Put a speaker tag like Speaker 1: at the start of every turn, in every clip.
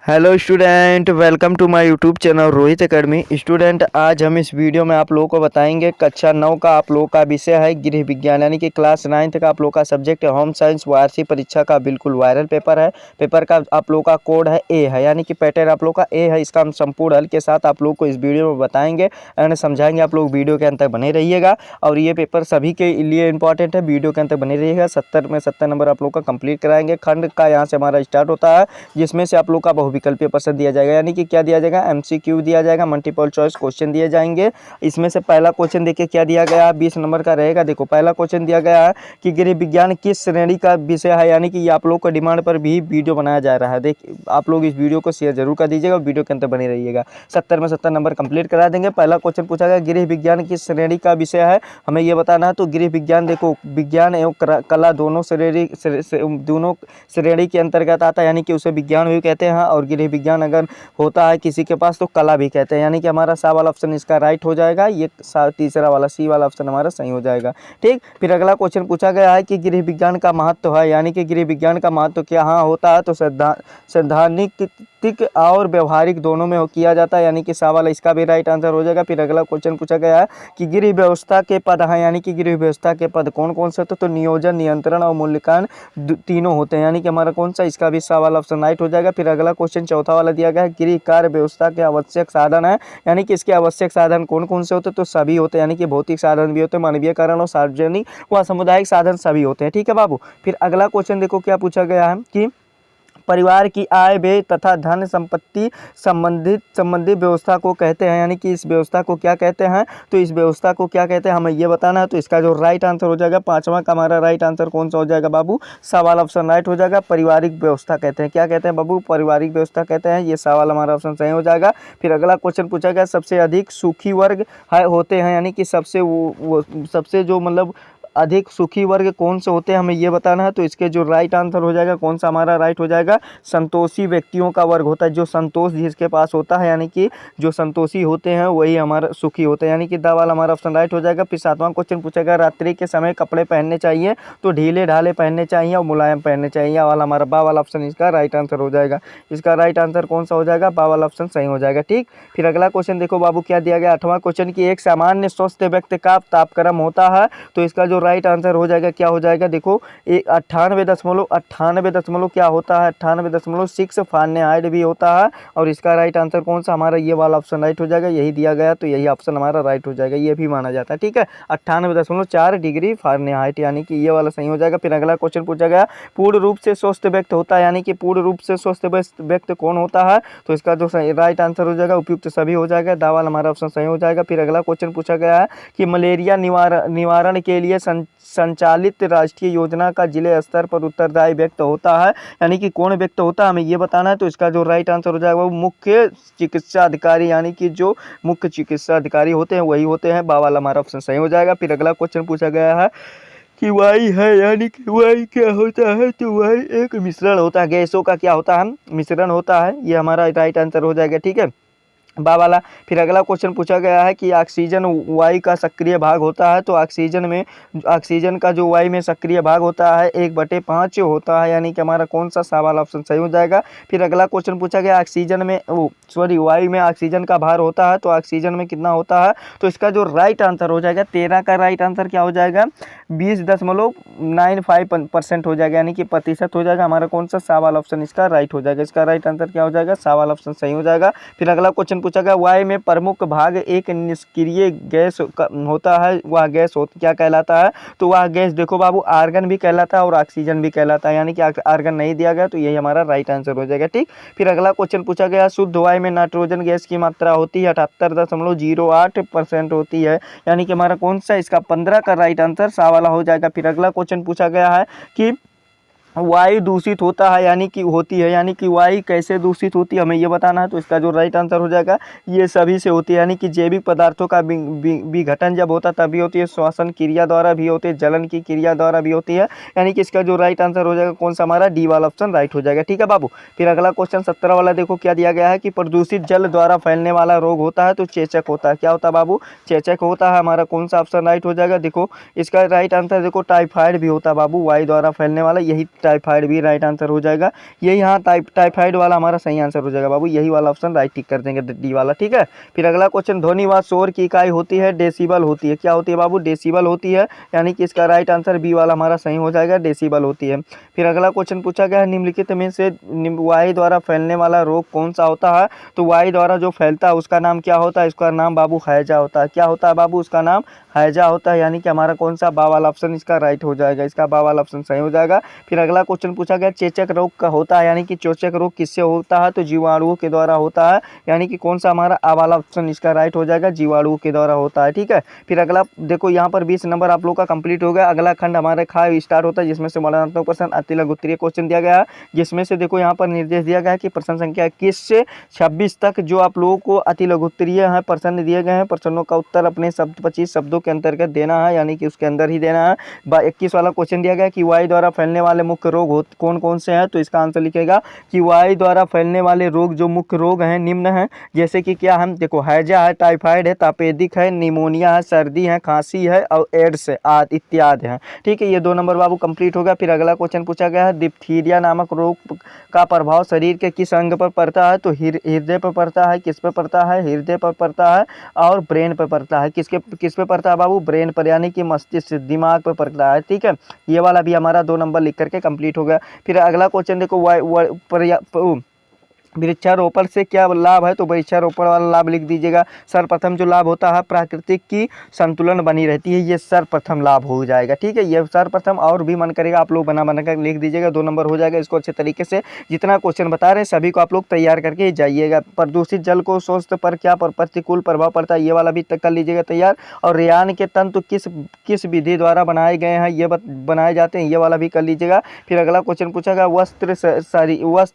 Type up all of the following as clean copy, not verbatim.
Speaker 1: Hello student, welcome to my YouTube channel Rohit Academy. Student, आज हम इस वीडियो में आप लोगों को बताएंगे कक्षा 9 का आप लोगों का विषय है गृह विज्ञान, यानी कि क्लास 9th का आप लोगों का सब्जेक्ट है होम साइंस। वार्षिक परीक्षा का बिल्कुल वायरल पेपर है। पेपर का आप लोगों का कोड है ए है, यानी कि पैटर्न आप लोग का ए है। इसका हम संपूर्ण हल के साथ आप लोग को इस वीडियो में बताएंगे एंड समझाएंगे। आप लोग वीडियो के अंत तक बने रहिएगा और ये पेपर सभी के लिए इंपॉर्टेंट है। वीडियो के अंत तक बने रहिएगा। 70 में 70 नंबर आप लोग का कंप्लीट कराएंगे। खंड का यहाँ से हमारा स्टार्ट होता है, जिसमें से आप लोग का बहुविकल्पीय प्रश्न दिया जाएगा, यानी कि क्या दिया जाएगा, एमसीक्यू दिया जाएगा, मल्टीपल चॉइस क्वेश्चन दिए जाएंगे। इसमें से पहला क्वेश्चन देखिए क्या दिया गया है, 20 नंबर का रहेगा। देखो पहला क्वेश्चन दिया गया है कि गृह विज्ञान किस श्रेणी का विषय है, यानी कि ये आप लोग को डिमांड पर भी वीडियो बनाया जा रहा है। देखिए आप लोग इस वीडियो को शेयर जरूर कर दीजिएगा, वीडियो के अंदर बने रहिएगा। 70 में 70 नंबर कंप्लीट करा देंगे। पहला क्वेश्चन पूछा गया गृह विज्ञान किस श्रेणी का विषय है, हमें ये बताना है। तो गृह विज्ञान देखो विज्ञान एवं कला दोनों श्रेणी के अंतर्गत आता है, यानी कि उसे विज्ञान भी कहते हैं और गृह विज्ञान अगर होता है किसी के पास तो कला भी कहते हैं, यानी कि हमारा सा वाला ऑप्शन इसका राइट हो जाएगा। ये तीसरा वाला सी वाला ऑप्शन हमारा सही हो जाएगा। ठीक, फिर अगला क्वेश्चन पूछा गया है कि गृह विज्ञान का महत्व है, यानी कि गृह विज्ञान का महत्व क्या हाँ होता है। तो सैद्धांतिक और व्यवहारिक दोनों में किया जाता है, यानी कि सा वाला इसका भी राइट आंसर हो जाएगा। फिर अगला क्वेश्चन पूछा गया है कि गृह व्यवस्था के पद हैं, यानी कि गृह व्यवस्था के पद कौन कौन से होते हैं। तो नियोजन, नियंत्रण और मूल्यांकन तीनों होते हैं, यानी कि हमारा कौन सा, इसका भी सा वाला ऑप्शन राइट हो जाएगा। फिर अगला क्वेश्चन चौथा वाला दिया गया है गृह कार्य व्यवस्था के आवश्यक साधन है, यानी कि इसके आवश्यक साधन कौन कौन से होते हैं। तो सभी होते हैं, यानी कि भौतिक साधन भी होते हैं, मानवीय कारण और सार्वजनिक व सामुदायिक साधन सभी होते हैं। ठीक है बाबू। फिर अगला क्वेश्चन देखो क्या पूछा गया है कि परिवार की आय व्यय तथा धन संपत्ति संबंधित व्यवस्था को कहते हैं, यानी कि इस व्यवस्था को क्या कहते हैं। तो इस व्यवस्था को क्या कहते हैं हमें ये बताना है। तो इसका जो राइट आंसर हो जाएगा, पांचवा का हमारा राइट आंसर कौन सा हो जाएगा बाबू, सवाल ऑप्शन राइट हो जाएगा। पारिवारिक व्यवस्था कहते हैं, क्या कहते हैं बाबू, पारिवारिक व्यवस्था कहते हैं। ये सवाल हमारा ऑप्शन सही हो जाएगा। फिर अगला क्वेश्चन पूछा गया सबसे अधिक सुखी वर्ग होते हैं, यानी कि सबसे जो मतलब अधिक सुखी वर्ग कौन से होते हैं हमें ये बताना है। तो इसके जो राइट आंसर हो जाएगा कौन सा हमारा राइट हो जाएगा, संतोषी व्यक्तियों का वर्ग होता है, जो संतोष जिसके पास होता है, यानी कि जो संतोषी होते हैं वही हमारा सुखी होते हैं, यानी कि दा वाला हमारा ऑप्शन राइट हो जाएगा। फिर सातवां क्वेश्चन पूछा गया रात्रि के समय कपड़े पहनने चाहिए, तो ढीले ढाले पहनने चाहिए और मुलायम पहनने चाहिए, वाला हमारा बा वाला ऑप्शन इसका राइट आंसर हो जाएगा। इसका राइट आंसर कौन सा हो जाएगा, बा वाला ऑप्शन सही हो जाएगा। ठीक, फिर अगला क्वेश्चन देखो बाबू क्या दिया गया, आठवां क्वेश्चन की एक सामान्य स्वस्थ व्यक्ति का तापक्रम होता है। तो इसका जो राइट आंसर हो जाएगा क्या हो जाएगा, देखो 98 दशमलव क्या होता है, 98.6 फारेनहाइट भी होता है। और इसका राइट आंसर कौन सा हमारा ये वाला ऑप्शन राइट हो जाएगा, यही दिया गया तो यही ऑप्शन हमारा राइट हो जाएगा, ये भी माना जाता है। ठीक है, 98.4 डिग्री फारेनहाइट, यानी कि ये वाला सही हो जाएगा। फिर अगला क्वेश्चन पूछा गया पूर्ण रूप से स्वस्थ व्यक्ति होता है, यानी कि पूर्ण रूप से स्वस्थ व्यक्ति कौन होता है। तो इसका जो राइट आंसर हो जाएगा उपयुक्त सभी हो जाएगा, दावा हमारा ऑप्शन सही हो जाएगा। फिर अगला क्वेश्चन पूछा गया है कि मलेरिया निवारण के लिए संचालित राष्ट्रीय योजना का जिले स्तर पर उत्तरदायी व्यक्ति होता है, यानी कि कौन व्यक्ति होता है हमें ये बताना है। तो इसका जो राइट आंसर हो जाएगा वो मुख्य चिकित्सा अधिकारी, यानी कि जो मुख्य चिकित्सा अधिकारी होते हैं वही होते हैं, बा वाला हमारा ऑप्शन सही हो जाएगा। फिर अगला क्वेश्चन पूछा गया है कि वायु है, यानी कि वायु क्या होता है। तो वायु एक मिश्रण होता है, गैसों का क्या होता है, मिश्रण होता है, ये हमारा राइट आंसर हो जाएगा। ठीक है, बा वाला। फिर अगला क्वेश्चन पूछा गया है कि ऑक्सीजन वायु का सक्रिय भाग होता है। तो ऑक्सीजन का जो वायु में सक्रिय भाग होता है 1/5 होता है, यानी कि हमारा कौन सा सवाल ऑप्शन सही हो जाएगा। फिर अगला क्वेश्चन पूछा गया वायु में ऑक्सीजन का भार होता है, तो ऑक्सीजन में कितना होता है। तो इसका जो राइट आंसर हो जाएगा 13 का राइट आंसर क्या हो जाएगा, 20.95% हो जाएगा, यानी कि प्रतिशत हो जाएगा। हमारा कौन सा सवाल ऑप्शन इसका राइट हो जाएगा, इसका राइट आंसर क्या हो जाएगा, सवाल ऑप्शन सही हो जाएगा। फिर अगला क्वेश्चन पूछा गया वायु में प्रमुख भाग एक निष्क्रिय गैस होता है, वह गैस क्या कहलाता है। तो वह गैस देखो बाबू आर्गन भी कहलाता है और ऑक्सीजन भी कहलाता है, यानी कि आर्गन नहीं दिया गया तो यही हमारा राइट आंसर हो जाएगा। ठीक, फिर अगला क्वेश्चन पूछा गया शुद्ध वायु में नाइट्रोजन गैस की मात्रा होती है 78.08% होती है, यानी कि हमारा कौन सा इसका 15 का राइट आंसर सा वाला हो जाएगा। फिर अगला क्वेश्चन पूछा गया है कि वायु दूषित होता है, यानी कि होती है, यानी कि वायु कैसे दूषित होती है हमें ये बताना है। तो इसका जो राइट आंसर हो जाएगा ये सभी से होती है, यानी कि जैविक पदार्थों का विघटन जब होता है तभी होती है, श्वसन क्रिया द्वारा भी होती है, जलन की क्रिया द्वारा भी होती है, यानी कि इसका जो राइट आंसर हो जाएगा कौन सा हमारा डी वाला ऑप्शन राइट हो जाएगा। ठीक है बाबू। फिर अगला क्वेश्चन 17 वाला देखो क्या दिया गया है कि प्रदूषित जल द्वारा फैलने वाला रोग होता है, तो चेचक होता है, क्या होता है बाबू, चेचक होता है, हमारा कौन सा ऑप्शन राइट हो जाएगा। देखो इसका राइट आंसर देखो टाइफाइड भी होता है बाबू, वायु द्वारा फैलने वाला, यही टाइफाइड भी राइट आंसर हो जाएगा। यही हाँ टाइफाइड वाला हमारा सही आंसर हो जाएगा बाबू, यही वाला ऑप्शन राइट टिक कर देंगे डी वाला। ठीक है, फिर अगला क्वेश्चन, ध्वनि व शोर की इकाई होती है डेसिबल होती है, क्या होती है बाबू? डेसिबल होती है, यानी कि इसका राइट आंसर बी वाला हमारा सही हो जाएगा, डेसिबल होती है। फिर अगला क्वेश्चन पूछा गया है, निम्नलिखित में से वायु द्वारा फैलने वाला रोग कौन सा होता है? तो वायु द्वारा जो फैलता है उसका नाम क्या होता है? इसका नाम बाबू हैजा होता है। क्या होता है बाबू? उसका नाम हैजा होता है, यानी कि हमारा कौन सा बा वाला ऑप्शन इसका राइट हो जाएगा, इसका बा वाला ऑप्शन सही हो जाएगा। फिर अगला क्वेश्चन पूछा गया, चेचक रोग का होता है, यानी कि चेचक रोग किससे होता है? तो जीवाणुओं के द्वारा होता है, यानी कि कौन सा हमारा आ वाला ऑप्शन इसका राइट हो जाएगा, जीवाणुओं के द्वारा होता है। ठीक है, फिर अगला देखो यहाँ पर 20 नंबर आप लोग का कंप्लीट हो गया। अगला खंड हमारे खा स्टार्ट होता है, जिसमें से वर्णनात्मक प्रश्न अति लघु उत्तरीय क्वेश्चन दिया गया है, जिसमें से देखो यहाँ पर निर्देश दिया गया है कि प्रश्न संख्या 21 से 26 तक जो आप लोगों को अति लघु उत्तरीय है प्रश्न दिए गए हैं, प्रश्नों का उत्तर अपने शब्द 25 शब्दों के अंतर्गत देना है, यानी कि उसके अंदर ही देना है। 21 वाला क्वेश्चन दिया गया कि वायु द्वारा फैलने वाले मुख्य रोग कौन कौन से हैं? तो इसका आंसर लिखेगा कि वायु द्वारा फैलने वाले रोग जो मुख्य रोग हैं निम्न हैं, जैसे कि क्या हम देखो, हैजा है, टाइफाइड है, तापेदिक है, निमोनिया है, सर्दी है, खांसी है और एड्स आदि इत्यादि हैं। ठीक है, ये 2 नंबर बाबू कंप्लीट हो गया। फिर अगला क्वेश्चन पूछा गया है, डिप्थीरिया नामक रोग का प्रभाव शरीर के किस अंग पर पड़ता है? तो हृदय पर पड़ता है, किस पर पड़ता है? हृदय पर पड़ता है और ब्रेन पर पड़ता है। किस पे पड़ता है बाबू? ब्रेन पर, यानी कि मस्तिष्क दिमाग पर पड़ता है। ठीक है, ये वाला भी हमारा 2 नंबर लिख करके कंप्लीट हो गया। फिर अगला क्वेश्चन देखो, वृक्षारोपण से क्या लाभ है? तो वृक्षारोपण वाला लाभ लिख दीजिएगा। सर्वप्रथम जो लाभ होता है, प्राकृतिक की संतुलन बनी रहती है, ये सर्वप्रथम लाभ हो जाएगा। ठीक है, ये सर्वप्रथम, और भी मन करेगा आप लोग बना कर लिख दीजिएगा, 2 नंबर हो जाएगा। इसको अच्छे तरीके से जितना क्वेश्चन बता रहे हैं सभी को आप लोग तैयार करके जाइएगा। प्रदूषित जल को स्वास्थ्य पर क्या प्रतिकूल प्रभाव पड़ता है? ये वाला भी तक कर लीजिएगा तैयार। और रेयान के तंतु किस विधि द्वारा बनाए गए हैं, ये बनाए जाते हैं, ये वाला भी कर लीजिएगा। फिर अगला क्वेश्चन पूछा गया, वस्त्र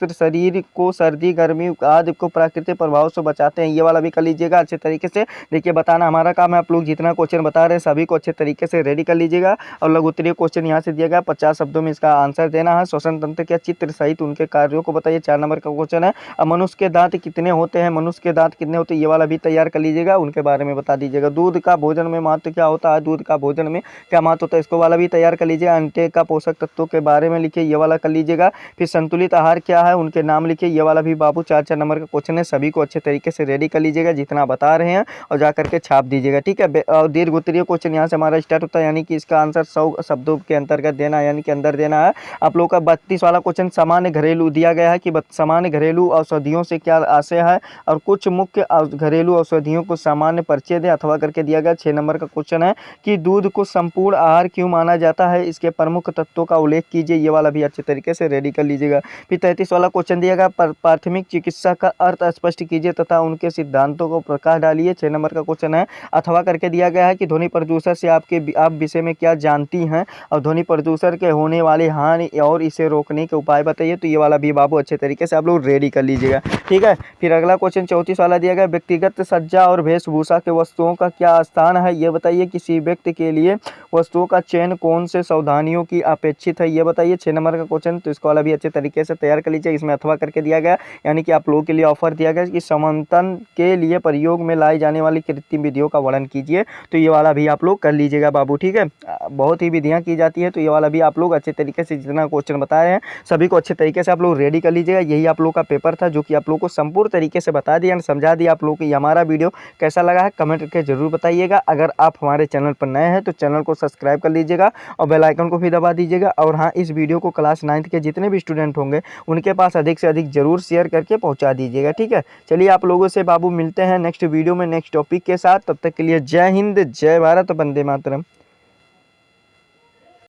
Speaker 1: शरीर को सर्दी गर्मी आदि को प्राकृतिक प्रभाव से बचाते हैं, ये वाला भी कर लीजिएगा अच्छे तरीके से। देखिए बताना हमारा काम है, आप लोग जितना क्वेश्चन बता रहे हैं सभी को अच्छे तरीके से रेडी कर लीजिएगा। और लघु उत्तरीय क्वेश्चन यहाँ से दिया गया, 50 शब्दों में इसका आंसर देना है। श्वसन तंत्र के चित्र सहित उनके कार्यों को बताइए, 4 नंबर का क्वेश्चन है। अब मनुष्य के दांत कितने होते हैं? मनुष्य के दांत कितने होते हैं, ये वाला भी तैयार कर लीजिएगा, उनके बारे में बता दीजिएगा। दूध का भोजन में महत्व क्या होता है? दूध का भोजन में क्या महत्व होता है, इसको वाला भी तैयार कर लीजिएगा। अंडे का पोषक तत्वों के बारे में लिखिए, ये वाला कर लीजिएगा। फिर संतुलित आहार क्या है, उनके नाम लिखिए, ये वाला भी बाबू 4 नंबर का क्वेश्चन है, सभी को अच्छे तरीके से रेडी कर लीजिएगा जितना बता रहे हैं, और जा करके छाप दीजिएगा। ठीक है, और दीर्घ उत्तरीय क्वेश्चन यहाँ से हमारा स्टार्ट होता है, यानी कि इसका आंसर 100 शब्दों के अंतर्गत देना है, यानी कि अंदर देना है। आप लोग का 32 वाला क्वेश्चन, सामान्य घरेलू दिया गया है कि सामान्य घरेलू औषधियों से क्या आशय है, और कुछ मुख्य घरेलू औषधियों को सामान्य परिचय दे अथवा करके दिया गया। 6 नंबर का क्वेश्चन है कि दूध को संपूर्ण आहार क्यों माना जाता है, इसके प्रमुख तत्वों का उल्लेख कीजिए, ये वाला भी अच्छे तरीके से रेडी कर लीजिएगा। फिर 33 वाला क्वेश्चन दिया गया, प्राथमिक चिकित्सा का अर्थ स्पष्ट कीजिए तथा उनके सिद्धांतों को प्रकाश डालिए। 6 नंबर का क्वेश्चन है, अथवा करके दिया गया है कि ध्वनि प्रदूषण से आप विषय में क्या जानती हैं, और ध्वनि प्रदूषण के होने वाली हानि और इसे रोकने के उपाय बताइए, तो ये वाला भी बाबू अच्छे तरीके से आप लोग रेडी कर लीजिएगा। ठीक है, फिर अगला क्वेश्चन 34 वाला दिया गया, व्यक्तिगत सज्जा और वेशभूषा के वस्तुओं का क्या स्थान है, ये बताइए। किसी व्यक्ति के लिए वस्तुओं का चयन कौन से सावधानियों की अपेक्षित है, ये बताइए। 6 नंबर का क्वेश्चन, तो इसको वाला भी अच्छे तरीके से तैयार कर लीजिए। इसमें अथवा करके दिया गया, यानी कि आप लोगों के लिए ऑफर दिया गया कि समंथन के लिए प्रयोग में लाई जाने वाली कृत्रिम विधियों का वर्णन कीजिए, तो ये वाला भी आप लोग कर लीजिएगा बाबू। ठीक है, बहुत ही विधियां की जाती है, तो ये वाला भी आप लोग अच्छे तरीके से जितना क्वेश्चन बताए हैं सभी को अच्छे तरीके से आप लोग रेडी कर लीजिएगा। यही आप लोग का पेपर था जो कि आप लोग को संपूर्ण तरीके से बता दिया, समझा दिया। आप लोग को हमारा वीडियो कैसा लगा है कमेंट करके जरूर बताइएगा। अगर आप हमारे चैनल पर नए हैं तो चैनल को सब्सक्राइब कर लीजिएगा और बेल आइकन को भी दबा दीजिएगा। और हाँ, इस वीडियो को क्लास 9th के जितने भी स्टूडेंट होंगे उनके पास अधिक से अधिक जरूर शेयर करके पहुँचा दीजिएगा। ठीक है, चलिए आप लोगों से बाबू मिलते हैं नेक्स्ट वीडियो में नेक्स्ट टॉपिक के साथ। तब तक के लिए जय हिंद, जय भारत, वंदे मातरम।